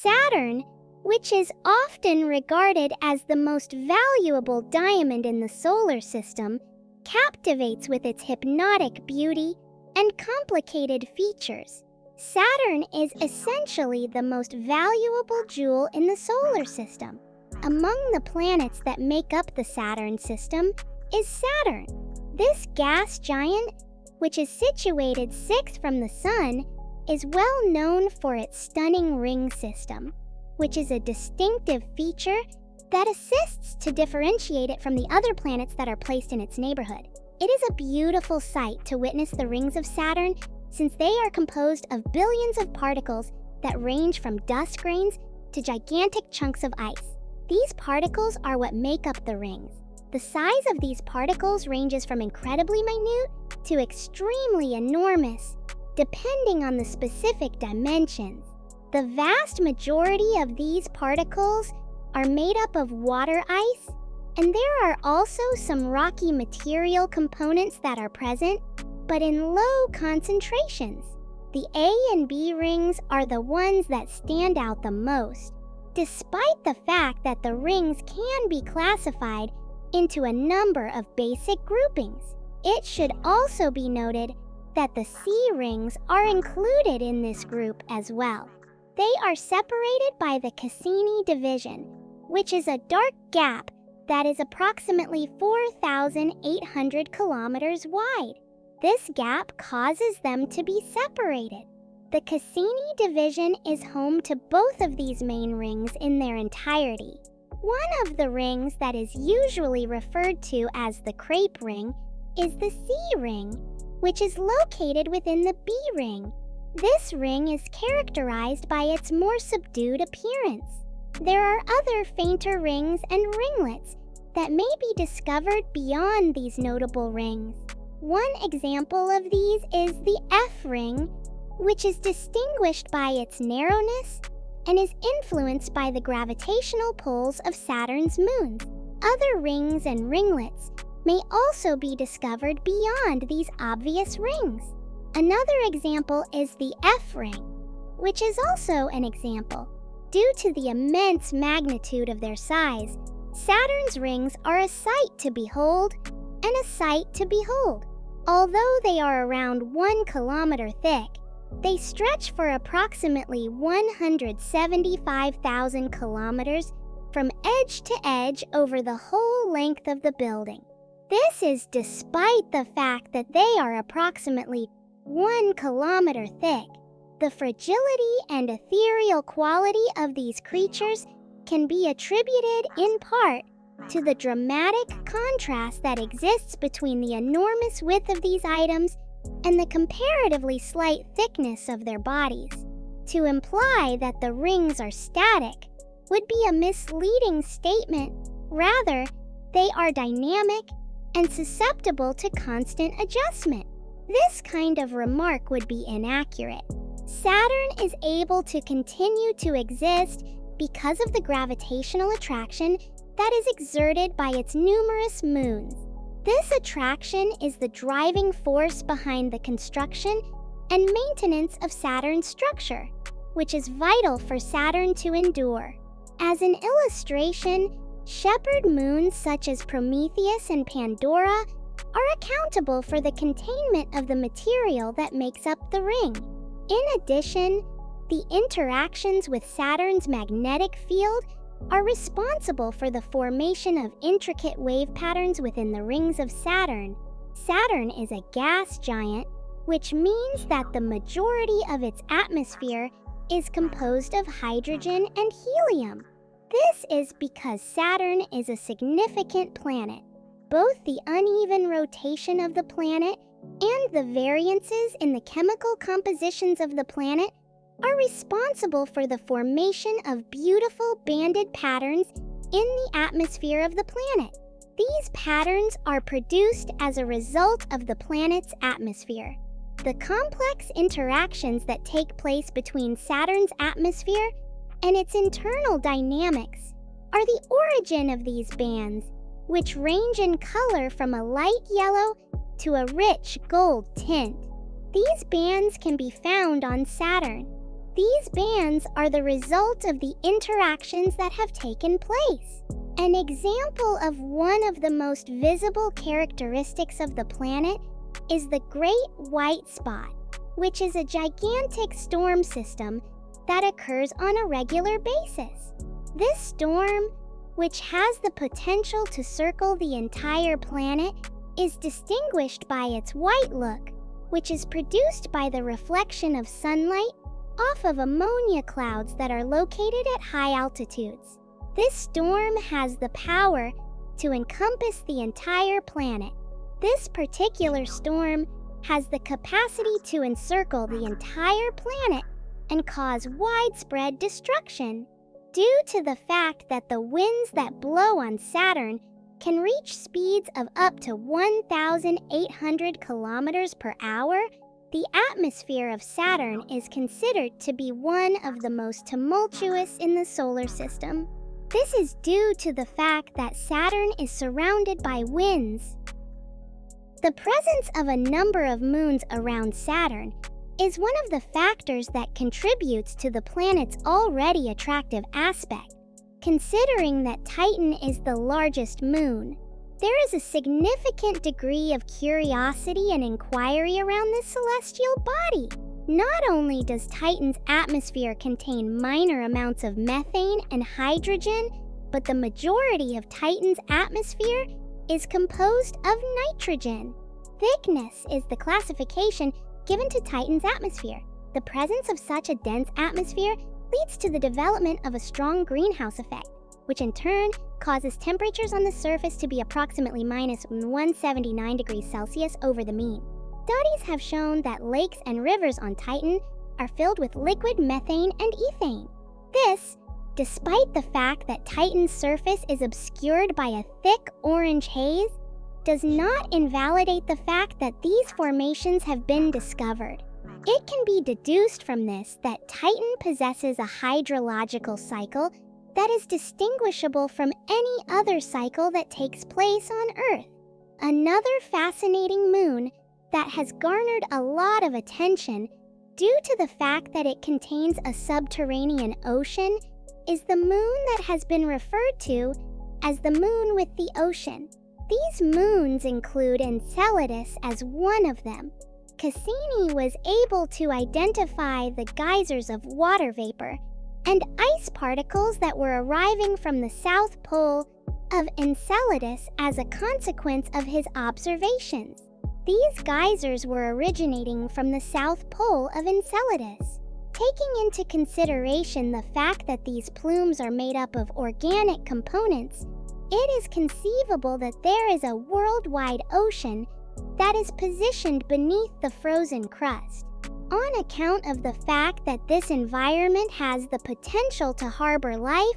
Saturn, which is often regarded as the most valuable diamond in the solar system, captivates with its hypnotic beauty and complicated features. Saturn is essentially the most valuable jewel in the solar system. Among the planets that make up the Saturn system is Saturn. This gas giant, which is situated 6th from the Sun, is well known for its stunning ring system, which is a distinctive feature that assists to differentiate it from the other planets that are placed in its neighborhood. It is a beautiful sight to witness the rings of Saturn, since they are composed of billions of particles that range from dust grains to gigantic chunks of ice. These particles are what make up the rings. The size of these particles ranges from incredibly minute to extremely enormous, depending on the specific dimensions. The vast majority of these particles are made up of water ice, and there are also some rocky material components that are present, but in low concentrations. The A and B rings are the ones that stand out the most, despite the fact that the rings can be classified into a number of basic groupings. It should also be noted that the C rings are included in this group as well. They are separated by the Cassini Division, which is a dark gap that is approximately 4,800 kilometers wide. This gap causes them to be separated. The Cassini Division is home to both of these main rings in their entirety. One of the rings that is usually referred to as the crepe ring is the C ring, which is located within the B ring. This ring is characterized by its more subdued appearance. There are other fainter rings and ringlets that may be discovered beyond these notable rings. One example of these is the F ring, which is distinguished by its narrowness and is influenced by the gravitational pulls of Saturn's moons. Other rings and ringlets may also be discovered beyond these obvious rings. Another example is the F ring, which is also an example. Due to the immense magnitude of their size, Saturn's rings are a sight to behold and a sight to behold. Although they are around 1 kilometer thick, they stretch for approximately 175,000 kilometers from edge to edge over the whole length of the building. This is despite the fact that they are approximately 1 kilometer thick. The fragility and ethereal quality of these creatures can be attributed in part to the dramatic contrast that exists between the enormous width of these items and the comparatively slight thickness of their bodies. To imply that the rings are static would be a misleading statement. Rather, they are dynamic and susceptible to constant adjustment. This kind of remark would be inaccurate. Saturn is able to continue to exist because of the gravitational attraction that is exerted by its numerous moons. This attraction is the driving force behind the construction and maintenance of Saturn's structure, which is vital for Saturn to endure. As an illustration, shepherd moons such as Prometheus and Pandora are accountable for the containment of the material that makes up the ring. In addition, the interactions with Saturn's magnetic field are responsible for the formation of intricate wave patterns within the rings of Saturn. Saturn is a gas giant, which means that the majority of its atmosphere is composed of hydrogen and helium. This is because Saturn is a significant planet. Both the uneven rotation of the planet and the variances in the chemical compositions of the planet are responsible for the formation of beautiful banded patterns in the atmosphere of the planet. These patterns are produced as a result of the planet's atmosphere. The complex interactions that take place between Saturn's atmosphere and its internal dynamics are the origin of these bands, which range in color from a light yellow to a rich gold tint. These bands can be found on Saturn. These bands are the result of the interactions that have taken place. An example of one of the most visible characteristics of the planet is the Great White Spot, which is a gigantic storm system that occurs on a regular basis. This storm, which has the potential to circle the entire planet, is distinguished by its white look, which is produced by the reflection of sunlight off of ammonia clouds that are located at high altitudes. This storm has the power to encompass the entire planet. This particular storm has the capacity to encircle the entire planet and cause widespread destruction. Due to the fact that the winds that blow on Saturn can reach speeds of up to 1,800 kilometers per hour, the atmosphere of Saturn is considered to be one of the most tumultuous in the solar system. This is due to the fact that Saturn is surrounded by winds. The presence of a number of moons around Saturn is one of the factors that contributes to the planet's already attractive aspect. Considering that Titan is the largest moon, there is a significant degree of curiosity and inquiry around this celestial body. Not only does Titan's atmosphere contain minor amounts of methane and hydrogen, but the majority of Titan's atmosphere is composed of nitrogen. Thickness is the classification given to Titan's atmosphere. The presence of such a dense atmosphere leads to the development of a strong greenhouse effect, which in turn causes temperatures on the surface to be approximately minus 179 degrees Celsius over the mean. Studies have shown that lakes and rivers on Titan are filled with liquid methane and ethane. This, despite the fact that Titan's surface is obscured by a thick orange haze, does not invalidate the fact that these formations have been discovered. It can be deduced from this that Titan possesses a hydrological cycle that is distinguishable from any other cycle that takes place on Earth. Another fascinating moon that has garnered a lot of attention due to the fact that it contains a subterranean ocean is the moon that has been referred to as the moon with the ocean. These moons include Enceladus as one of them. Cassini was able to identify the geysers of water vapor and ice particles that were arriving from the south pole of Enceladus as a consequence of his observations. These geysers were originating from the south pole of Enceladus. Taking into consideration the fact that these plumes are made up of organic components, it is conceivable that there is a worldwide ocean that is positioned beneath the frozen crust. On account of the fact that this environment has the potential to harbor life,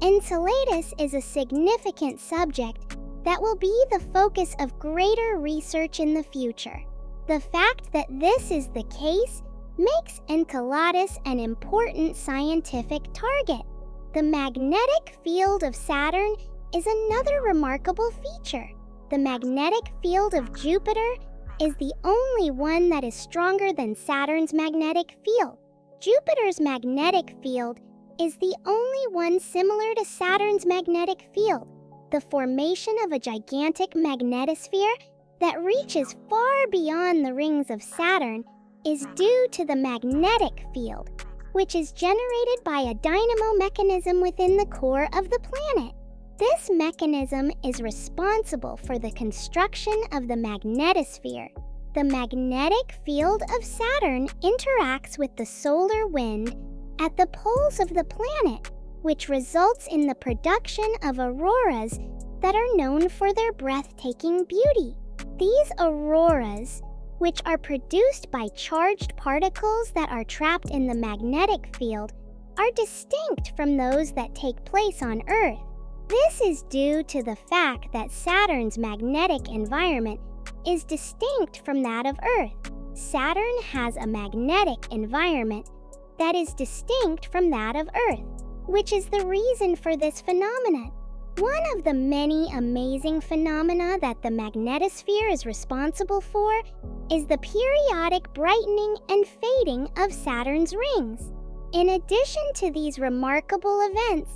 Enceladus is a significant subject that will be the focus of greater research in the future. The fact that this is the case makes Enceladus an important scientific target. The magnetic field of Saturn is another remarkable feature. The magnetic field of Jupiter is the only one that is stronger than Saturn's magnetic field. Jupiter's magnetic field is the only one similar to Saturn's magnetic field. The formation of a gigantic magnetosphere that reaches far beyond the rings of Saturn is due to the magnetic field, which is generated by a dynamo mechanism within the core of the planet. This mechanism is responsible for the construction of the magnetosphere. The magnetic field of Saturn interacts with the solar wind at the poles of the planet, which results in the production of auroras that are known for their breathtaking beauty. These auroras, which are produced by charged particles that are trapped in the magnetic field, are distinct from those that take place on Earth. This is due to the fact that Saturn's magnetic environment is distinct from that of Earth. Saturn has a magnetic environment that is distinct from that of Earth, which is the reason for this phenomenon. One of the many amazing phenomena that the magnetosphere is responsible for is the periodic brightening and fading of Saturn's rings. In addition to these remarkable events,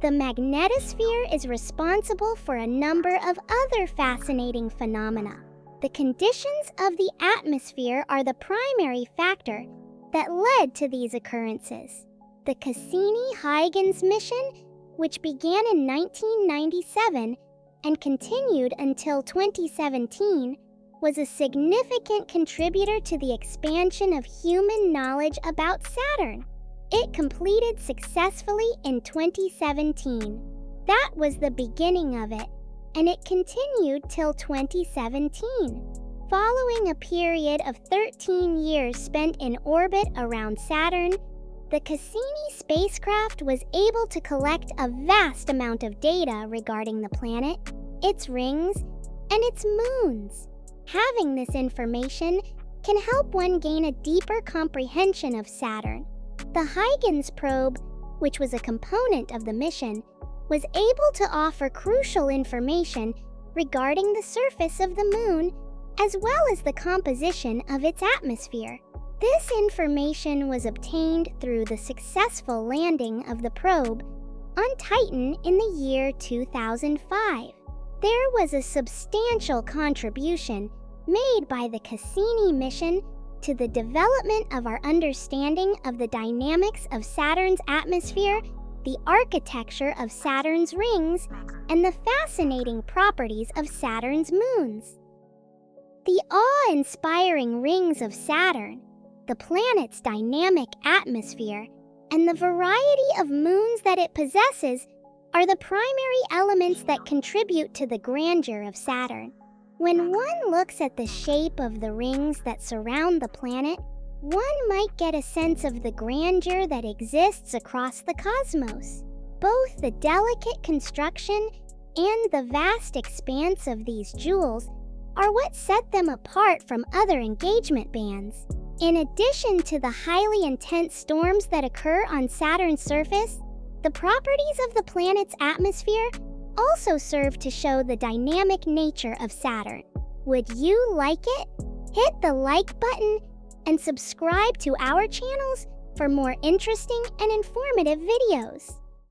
the magnetosphere is responsible for a number of other fascinating phenomena. The conditions of the atmosphere are the primary factor that led to these occurrences. The Cassini-Huygens mission, which began in 1997 and continued until 2017, was a significant contributor to the expansion of human knowledge about Saturn. It completed successfully in 2017. That was the beginning of it, and it continued till 2017. Following a period of 13 years spent in orbit around Saturn, the Cassini spacecraft was able to collect a vast amount of data regarding the planet, its rings, and its moons. Having this information can help one gain a deeper comprehension of Saturn. The Huygens probe, which was a component of the mission, was able to offer crucial information regarding the surface of the Moon, as well as the composition of its atmosphere. This information was obtained through the successful landing of the probe on Titan in the year 2005. There was a substantial contribution made by the Cassini mission to the development of our understanding of the dynamics of Saturn's atmosphere, the architecture of Saturn's rings, and the fascinating properties of Saturn's moons. The awe-inspiring rings of Saturn, the planet's dynamic atmosphere, and the variety of moons that it possesses are the primary elements that contribute to the grandeur of Saturn. When one looks at the shape of the rings that surround the planet, one might get a sense of the grandeur that exists across the cosmos. Both the delicate construction and the vast expanse of these jewels are what set them apart from other engagement bands. In addition to the highly intense storms that occur on Saturn's surface, the properties of the planet's atmosphere also serve to show the dynamic nature of Saturn. Would you like it? Hit the like button and subscribe to our channels for more interesting and informative videos.